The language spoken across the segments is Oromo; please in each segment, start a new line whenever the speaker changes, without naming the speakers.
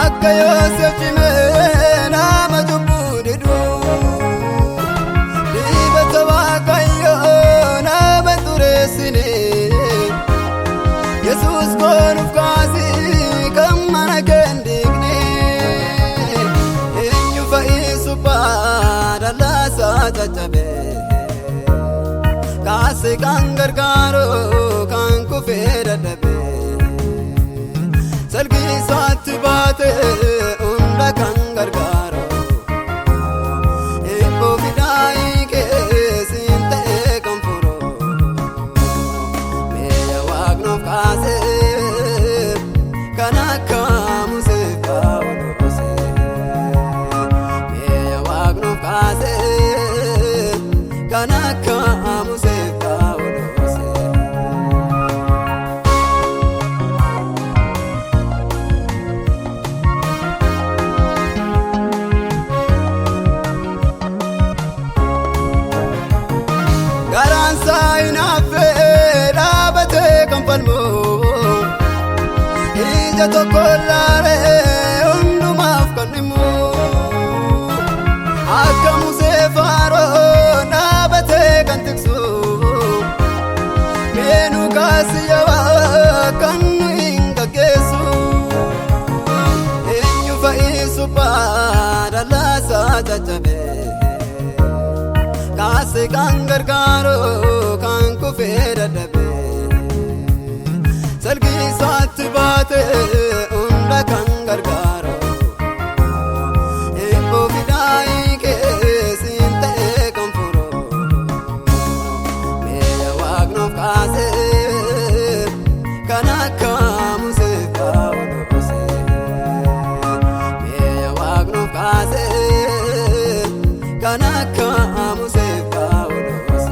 akka Yoosef cimee nama cubbuu didu dibata Waaqayyoo nama xureessine Yesuus goonuuf kaasii kan mana keen diigne eenyu fa'iisu baadallaasaa caccabe kaase kan gargaaru kan kufee dadhabe salgisaatti baate hunda kan gargaaru eebboo fidaayii keessiin ta'ee kan furu meeya waaqnuuf kaase kan akka Musee Phaawulos meeya waaqnuuf kaase kan akka Musee Phaawulos garaan saayinaafee dhaabatee kan falmu ija tokko laalee hundumaaf kan himu akka Musee Faaroon dhaabatee kan tiksu meenu kaasiyawaa kan nu hin gaggeessu eenyu fa'iisu baadallaasaa caccabe kaase kan gargaaru kan kufee dadhabe salgisaatti baate hunda kan gargaaru eebboo fidaayii keessiin ta'ee kan furu meeya waaqnuuf kaase kan akka Musee Phaawulos meeya waaqnuuf kaase kan akka Musee Phaawulos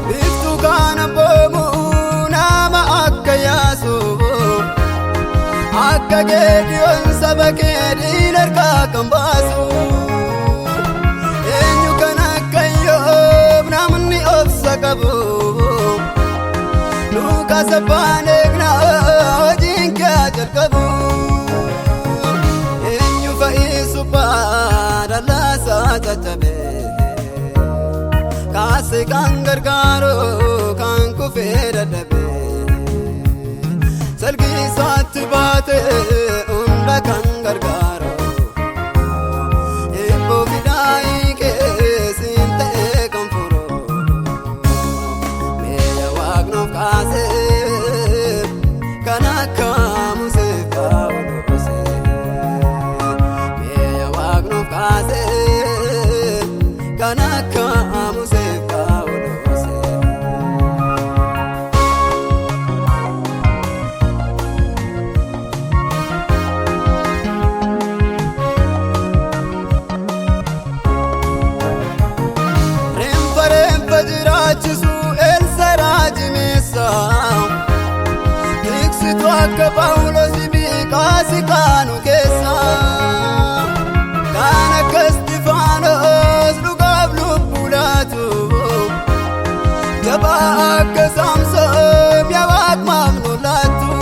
biftuu kana boomu nama akka Yaasuu akka Geediyoon saba keetiin harkaa kan baasu eenyu kan akka Iyyoob namni obsa qabu Luukaas abbaan eegnaa hojiin kee jalqabu eenyu fa'iisu baadallaasaa caccabe kaase kan gargaaru kan kufee dadhabe salgisaatti baate hunda kan gargaaru eebboo fidaayii keessiin ta'ee kan furu meeya waaqnuuf kaase kan akka Musee Phaawulos meeya waaqnuuf kaase kan akka Musee Phaawulos rempa jiraachisu Elsaayi raajimeessa tiksitu akka Phaawulos biikaasi kaanu keessa kan akka Isxifaanos dhugaaf lubbuu laatu jabaa akka Saamsoon yaa Waaqmaaf nu laattu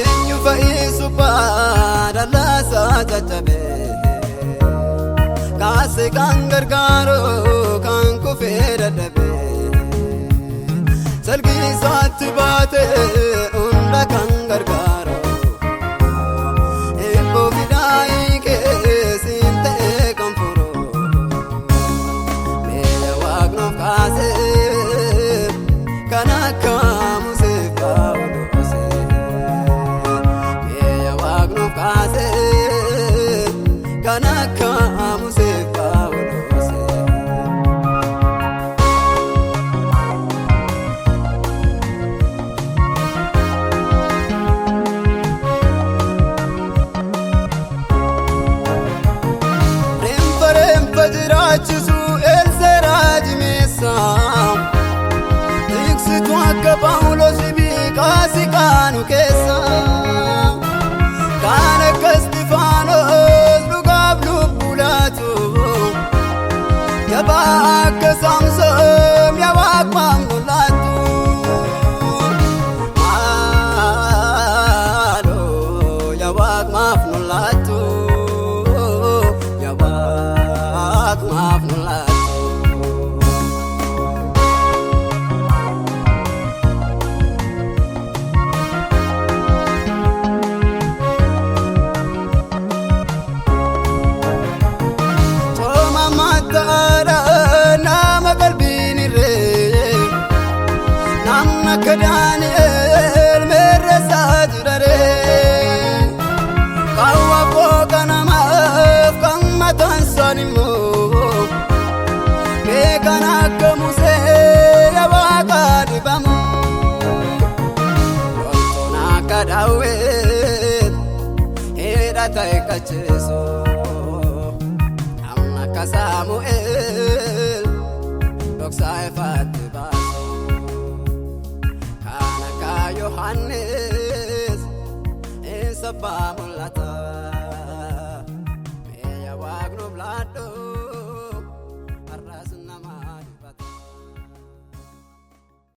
eenyu fa'iisu baadallaasaa caccabe kaase kan gargaaru kan kufee dadhabe salgisaatti baate hunda kan gargaaru eebboo fidaayii keessiin ta'ee kan furu meeya waaqnuuf kaase kan akka Musee Phaawulos meeya waaqnuuf kaase kan akka Musee Phaawulos rempa jiraachisu Elsaayi raajimeessa tiksitu akka Phaawulos biikaasi kaanu keessa kan akka Isxifaanos dhugaaf كدانيال مرسات دري قوة فوق نما فكما تنساني مو بيكنا كموسي يباقا دبامو قلتنا كداويت هيدا تايكاتشيسو أمنا كساموئيل دوكساي فاتباسو كانا كا يوحنيس إنسبا ملتا